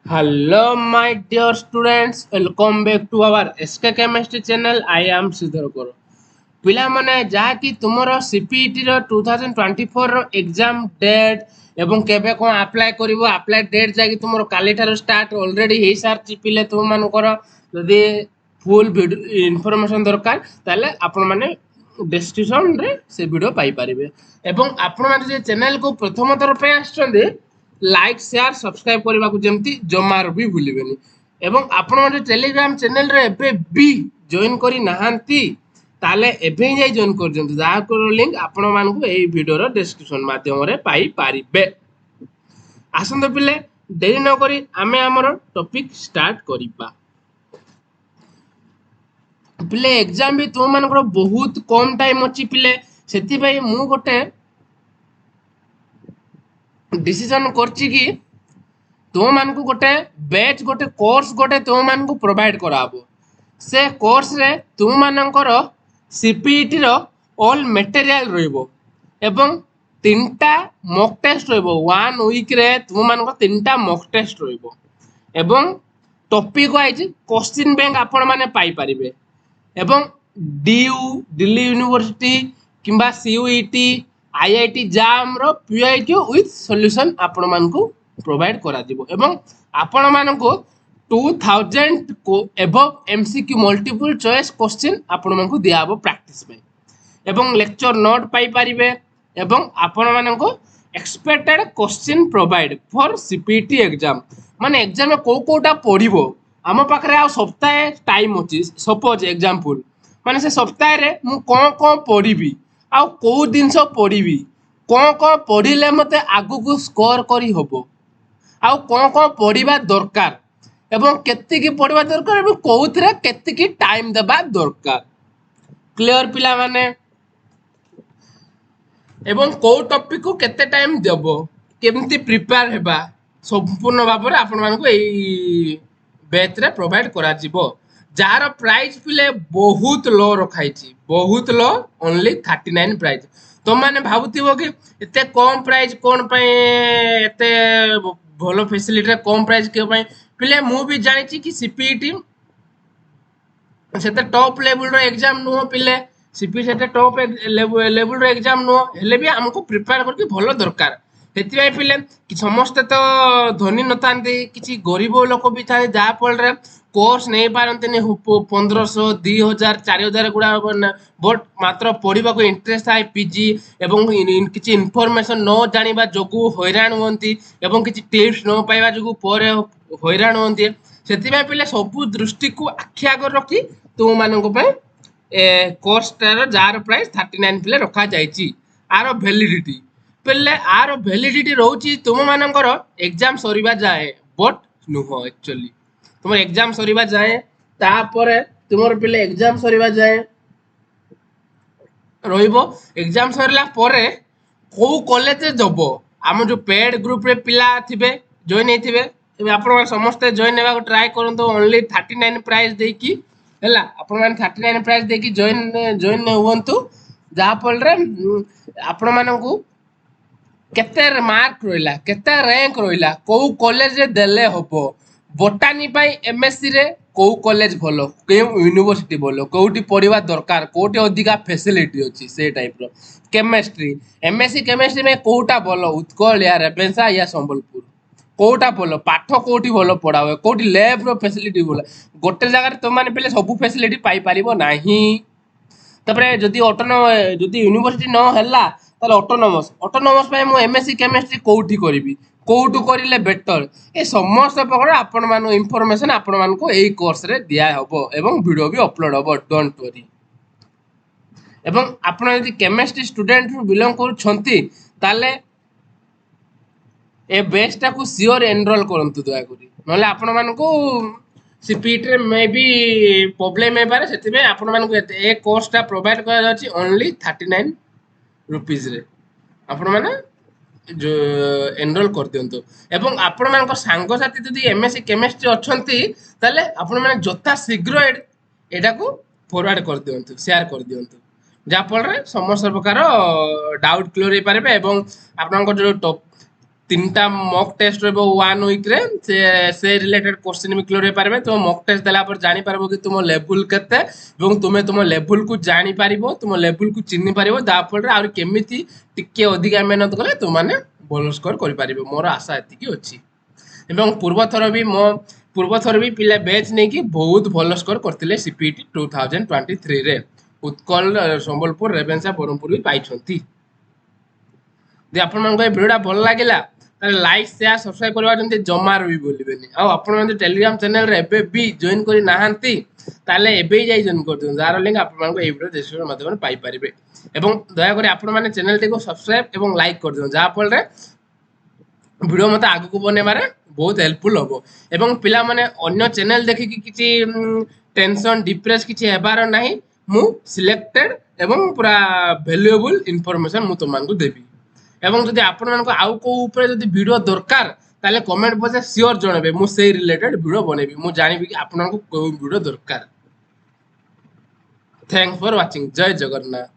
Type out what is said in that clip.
Hello, my dear students. Welcome back to our SK Chemistry channel. I am Sridhar Koro. ପିଲାମାନେ ଯାହାକି ତୁମର ସିପିଇଟିର 2024 exam date ଏବଂ କେବେ କ'ଣ ଆପ୍ଲାଏ କରିବ ଆପ୍ଲାଏ ଡେଟ୍ ଯାଇକି ତୁମର କାଲିଠାରୁ ଷ୍ଟାର୍ଟ ଅଲରେଡ଼ି ହେଇସାରିଛି। ପିଲେ ତୁମମାନଙ୍କର ଯଦି ଫୁଲ୍ ଭିଡ଼ିଓ ଇନଫର୍ମେସନ୍ ଦରକାର ତାହେଲେ ଆପଣମାନେ ଡେସ୍କ୍ରିପସନ୍ରେ ସେ ଭିଡ଼ିଓ ପାଇପାରିବେ। ଏବଂ ଆପଣମାନେ ଯଦି ଚ୍ୟାନେଲକୁ ପ୍ରଥମ ଥର ପାଇଁ ଆସିଛନ୍ତି ଲାଇକ୍ ସେୟାର ସବସ୍କ୍ରାଇବ୍ କରିବାକୁ ଯେମିତି ଜମାରୁ ବି ଭୁଲିବେନି। ଏବଂ ଆପଣ ଯଦି ଟେଲିଗ୍ରାମ ଚ୍ୟାନେଲରେ ଏବେ ବି ଜଏନ୍ କରିନାହାନ୍ତି ତାହେଲେ ଏବେ ହିଁ ଯାଇ ଜଏନ୍ କରିଦିଅନ୍ତୁ, ଯାହାକୁ ଲିଙ୍କ ଆପଣମାନଙ୍କୁ ଏହି ଭିଡ଼ିଓର ଡେସ୍କ୍ରିପସନ୍ ମାଧ୍ୟମରେ ପାଇପାରିବେ। ଆସନ୍ତୁ ପିଲେ ଡେରି ନକରି ଆମେ ଆମର ଟପିକ୍ ଷ୍ଟାର୍ଟ କରିବା। ପିଲେ ଏକ୍ଜାମ ବି ତୁମମାନଙ୍କର ବହୁତ କମ୍ ଟାଇମ୍ ଅଛି ପିଲେ, ସେଥିପାଇଁ ମୁଁ ଗୋଟେ ଡିସିସନ୍ କରିଛି କି ତୁମମାନଙ୍କୁ ଗୋଟେ ବ୍ୟାଚ୍ ଗୋଟେ କୋର୍ସ ଗୋଟେ ତୁମମାନଙ୍କୁ ପ୍ରୋଭାଇଡ଼ କରାହେବ। ସେ କୋର୍ସରେ ତୁମମାନଙ୍କର ସିପିଇଟିର ଅଲ୍ ମେଟେରିଆଲ ରହିବ ଏବଂ 3ଟା ମକ୍ ଟେଷ୍ଟ ରହିବ। 1 ୱିକ୍ରେ ତୁମମାନଙ୍କର 3ଟା ମକ୍ ଟେଷ୍ଟ ରହିବ ଏବଂ ଟପିକ୍ ୱାଇଜ୍ କୋଶ୍ଚିନ୍ ବ୍ୟାଙ୍କ ଆପଣମାନେ ପାଇପାରିବେ। ଏବଂ DU ଦିଲ୍ଲୀ ୟୁନିଭର୍ସିଟି କିମ୍ବା CUET IIT ଜାମ୍ର PYQ with solution ଆପଣମାନଙ୍କୁ ପ୍ରୋଭାଇଡ଼ କରାଯିବ ଏବଂ ଆପଣମାନଙ୍କୁ 2000 above MCQ multiple choice question ଆପଣମାନଙ୍କୁ ଦିଆହେବ ପ୍ରାକ୍ଟିସ୍ ପାଇଁ ଏବଂ ଲେକ୍ଚର ନୋଟ୍ ପାଇପାରିବେ ଏବଂ ଆପଣମାନଙ୍କୁ expected question provide for CPET exam. ମାନେ ଏକ୍ଜାମ୍ରେ କେଉଁଟା ପଢ଼ିବ ଆମ ପାଖରେ ଆଉ ସପ୍ତାହେ ଟାଇମ୍ ଅଛି। ସପୋଜ୍ ଏକ୍ଜାମ୍ପଲ୍ ମାନେ ସେ ସପ୍ତାହରେ ମୁଁ କ'ଣ ପଢ଼ିବି ଆଉ କେଉଁ ଜିନିଷ ପଢ଼ିବି, କ'ଣ ପଢ଼ିଲେ ମୋତେ ଆଗକୁ ସ୍କୋର କରି ହେବ ଆଉ କ'ଣ ପଢ଼ିବା ଦରକାର ଏବଂ କେତିକି ପଢ଼ିବା ଦରକାର ଏବଂ କେଉଁଥିରେ କେତିକି ଟାଇମ୍ ଦେବା ଦରକାର। କ୍ଲିୟର ପିଲାମାନେ? ଏବଂ କେଉଁ ଟପିକ୍କୁ କେତେ ଟାଇମ୍ ଦେବ, କେମିତି ପ୍ରିପେୟାର ହେବା, ସମ୍ପୂର୍ଣ୍ଣ ଭାବରେ ଆପଣମାନଙ୍କୁ ଏଇ ବ୍ୟାଚ୍ରେ ପ୍ରୋଭାଇଡ଼ କରାଯିବ। ଯାହାର ପ୍ରାଇସ୍ ପିଲେ ବହୁତ ଲୋ ରଖାଯାଇଛି, ବହୁତ ଲୋ, ଓନ୍ଲି 39 ପ୍ରାଇସ୍। ତୁମମାନେ ଭାବୁଥିବ କି ଏତେ କମ୍ ପ୍ରାଇସ୍ କ'ଣ ପାଇଁ, ଏତେ ଭଲ ଫେସିଲିଟିରେ କମ୍ ପ୍ରାଇସ୍ କେଉଁ ପାଇଁ? ପିଲେ ମୁଁ ବି ଜାଣିଛି କି ସିପିଇଟି ସେତେ ଟପ୍ ଲେବୁଲ୍ର ଏକ୍ଜାମ୍ ନୁହଁ ପିଲେ, ସିପିଇଟି ସେତେ ଟପ୍ ଲେବୁଲ୍ର ଏକ୍ଜାମ୍ ନୁହଁ, ହେଲେ ବି ଆମକୁ ପ୍ରିପେୟାର କରିକି ଭଲ ଦରକାର। ସେଥିପାଇଁ ପିଲେ ସମସ୍ତେ ତ ଧନୀ ନଥାନ୍ତି, କିଛି ଗରିବ ଲୋକ ବି ଥାନ୍ତି ଯାହାଫଳରେ କୋର୍ସ ନେଇପାରନ୍ତିନି 1500, 2000, 4000 ଗୁଡ଼ା, ବଟ୍ ମାତ୍ର ପଢ଼ିବାକୁ ଇଣ୍ଟରେଷ୍ଟ ଥାଏ ପିଜି ଏବଂ କିଛି ଇନଫର୍ମେସନ୍ ନ ଜାଣିବା ଯୋଗୁଁ ହଇରାଣ ହୁଅନ୍ତି ଏବଂ କିଛି ଟିପ୍ସ ନ ପାଇବା ଯୋଗୁଁ ପରେ ହଇରାଣ ହୁଅନ୍ତି। ସେଥିପାଇଁ ପିଲେ ସବୁ ଦୃଷ୍ଟିକୁ ଆଖି ଆଗରେ ରଖି ତୁମମାନଙ୍କ ପାଇଁ କୋର୍ସଟାର ଯାହାର ପ୍ରାଇସ୍ 39 ପିଲେ ରଖାଯାଇଛି। ଆର ଭ୍ୟାଲିଡିଟି ପିଲେ, ଆର ଭ୍ୟାଲିଡିଟି ରହୁଛି ତୁମମାନଙ୍କର ଏକ୍ଜାମ୍ ସରିବା ଯାଏ, ବଟ୍ ନୁହଁ ଆକ୍ଚୁଆଲି ତୁମର ଏକ୍ଜାମ୍ ସରିବା ଯାଏ। ତାପରେ ତୁମର ପିଲେ ଏକ୍ଜାମ୍ ସରିବା ଯାଏ ରହିବ। ଏକ୍ଜାମ୍ ସରିଲା ପରେ କେଉଁ କଲେଜରେ ଦେବ, ଆମ ଯେଉଁ ପେଡ୍ ଗ୍ରୁପ୍ରେ ପିଲା ଥିବେ ଜଏନ୍ ହେଇଥିବେ, ଏବେ ଆପଣମାନେ ସମସ୍ତେ ଜଏନ୍ ହେବାକୁ ଟ୍ରାଏ କରନ୍ତୁ ଓନ୍ଲି 39 ପ୍ରାଇସ୍ ଦେଇକି, ହେଲା। ଆପଣମାନେ 39 ପ୍ରାଇସ୍ ଦେଇକି ଜଏନ୍ ହୁଅନ୍ତୁ, ଯାହାଫଳରେ ଆପଣମାନଙ୍କୁ କେତେ ମାର୍କ ରହିଲା, କେତେ ର୍ୟାଙ୍କ ରହିଲା, କେଉଁ କଲେଜରେ ଦେଲେ ହେବ। ବୋଟାନି ପାଇଁ MSCରେ କେଉଁ କଲେଜ ଭଲ, କେଉଁ ୟୁନିଭର୍ସିଟି ଭଲ, କେଉଁଠି ପଢ଼ିବା ଦରକାର, କେଉଁଠି ଅଧିକା ଫେସିଲିଟି ଅଛି, ସେ ଟାଇପ୍ର। କେମିଷ୍ଟ୍ରି MSc କେମିଷ୍ଟ୍ରି ପାଇଁ କେଉଁଟା ଭଲ, ଉତ୍କଳ ୟା ରେଭେନ୍ସା ୟା ସମ୍ବଲପୁର, କେଉଁଟା ଭଲ, ପାଠ କେଉଁଠି ଭଲ ପଢ଼ା ହୁଏ, କେଉଁଠି ଲ୍ୟାବ୍ର ଫେସିଲିଟି ଭଲ। ଗୋଟେ ଜାଗାରେ ତୁମମାନେ ପିଲେ ସବୁ ଫେସିଲିଟି ପାଇପାରିବ ନାହିଁ। ତାପରେ ଯଦି ଯଦି ୟୁନିଭର୍ସିଟି ନ ହେଲା ତାହେଲେ ଅଟୋନମସ୍ ପାଇଁ ମୁଁ MSc କେମିଷ୍ଟ୍ରି କେଉଁଠି କରିବି, କେଉଁଠୁ କରିଲେ ବେଟର, ଏ ସମସ୍ତ ପ୍ରକାର ଆପଣମାନଙ୍କୁ ଇନଫର୍ମେସନ୍ ଆପଣମାନଙ୍କୁ ଏଇ କୋର୍ସରେ ଦିଆହେବ ଏବଂ ଭିଡ଼ିଓ ବି ଅପଲୋଡ଼ ହେବ, ଡୋଣ୍ଟ ୱରି। ଏବଂ ଆପଣ ଯଦି କେମିଷ୍ଟ୍ରି ଷ୍ଟୁଡେଣ୍ଟରୁ ବିଲଙ୍ଗ କରୁଛନ୍ତି ତାହେଲେ ଏ ବେଚ୍ଟାକୁ ସିଓର ଏନରୋଲ କରନ୍ତୁ ଦୟାକରି, ନହେଲେ ଆପଣମାନଙ୍କୁ ସିପିଇଟିରେ ମେ ବି ପ୍ରୋବ୍ଲେମ୍ ହେଇପାରେ। ସେଥିପାଇଁ ଆପଣମାନଙ୍କୁ ଏ କୋର୍ସଟା ପ୍ରୋଭାଇଡ଼ କରାଯାଉଛି ଓନ୍ଲି 39 ରୁପିଜ୍ରେ। ଆପଣମାନେ ଏନରୋଲ କରିଦିଅନ୍ତୁ ଏବଂ ଆପଣମାନଙ୍କ ସାଙ୍ଗସାଥି ଯଦି MSc କେମିଷ୍ଟ୍ରି ଅଛନ୍ତି ତାହେଲେ ଆପଣମାନେ ଯଥା ଶୀଘ୍ର ଏଟାକୁ ଫରୱାର୍ଡ଼ କରିଦିଅନ୍ତୁ, ସେୟାର କରିଦିଅନ୍ତୁ, ଯାହାଫଳରେ ସମସ୍ତ ପ୍ରକାର ଡାଉଟ୍ କ୍ଲିୟର ହେଇପାରିବେ ଏବଂ ଆପଣଙ୍କର ଯେଉଁ তিনটা মক টেস্ট রহব 1 উইক রে সে রিলেটেড কোশ্চিন भी क्लियर हो पारबे। तुम मक टेस्ट देला पर जानि पारबो कि तुम लेवल केते एवं तुमे तुम लेवल को जानि पारिबो, तुम लेवल को चिन्हि पारिबो, दा फल रे आरो केमिति टिके अधिका मेहनत कले तुम माने भल स्कोर करि पारिबो। मोर आशा एतिकी अछि एवं पूर्व थर भी पिला बैच नै कि बहुत भल स्कोर करथिले सीपीटी 2023 रे। उत्कल संबलपुर रेवेन्सा बरहमपुर भी पाइछंती। ଯଦି ଆପଣମାନଙ୍କୁ ଏ ଭିଡ଼ିଓଟା ଭଲ ଲାଗିଲା ତାହେଲେ ଲାଇକ୍ ସେୟାର ସବସ୍କ୍ରାଇବ୍ କରିବା ଯେମିତି ଜମାରୁ ବି ଭୁଲିବେନି। ଆଉ ଆପଣମାନେ ଯଦି ଟେଲିଗ୍ରାମ ଚ୍ୟାନେଲରେ ଏବେ ବି ଜଏନ୍ କରି ନାହାନ୍ତି ତାହେଲେ ଏବେ ହିଁ ଯାଇ ଜଏନ୍ କରିଦିଅନ୍ତୁ, ଯାହାର ଲିଙ୍କ୍ ଆପଣମାନଙ୍କୁ এই ଭିଡ଼ିଓ ଡେସ୍କ୍ରିପସନ୍ ମାଧ୍ୟମରେ ପାଇପାରିବେ। ଏବଂ ଦୟାକରି ଆପଣମାନେ ଚ୍ୟାନେଲଟିକୁ ସବସ୍କ୍ରାଇବ୍ ଏବଂ ଲାଇକ୍ କରିଦିଅନ୍ତୁ, ଯାହାଫଳରେ ଭିଡ଼ିଓ ମୋତେ ଆଗକୁ ବନେଇବାରେ ବହୁତ ହେଲ୍ପଫୁଲ୍ ହେବ। ଏବଂ ପିଲାମାନେ ଅନ୍ୟ ଚ୍ୟାନେଲ ଦେଖିକି କିଛି ଟେନସନ୍ ଡିପ୍ରେସ୍ କିଛି ହେବାର ନାହିଁ। ମୁଁ ସିଲେକ୍ଟେଡ୍ ଏବଂ ପୁରା ଭ୍ୟାଲୁଏବୁଲ୍ ଇନଫର୍ମେସନ୍ ମୁଁ ତୁମମାନଙ୍କୁ ଦେବି। ଏବଂ ଯଦି ଆପଣମାନଙ୍କୁ ଆଉ କେଉଁ ଉପରେ ଯଦି ଭିଡ଼ିଓ ଦରକାର ତାହେଲେ କମେଣ୍ଟ ବକ୍ସରେ ସିଓର ଜଣାଇବେ, ମୁଁ ସେଇ ରିଲେଟେଡ୍ ଭିଡ଼ିଓ ବନେଇବି। ମୁଁ ଜାଣିବି କି ଆପଣଙ୍କୁ କେଉଁ ଭିଡ଼ିଓ ଦରକାର। Thanks for watching. ଜୟ ଜଗନ୍ନାଥ।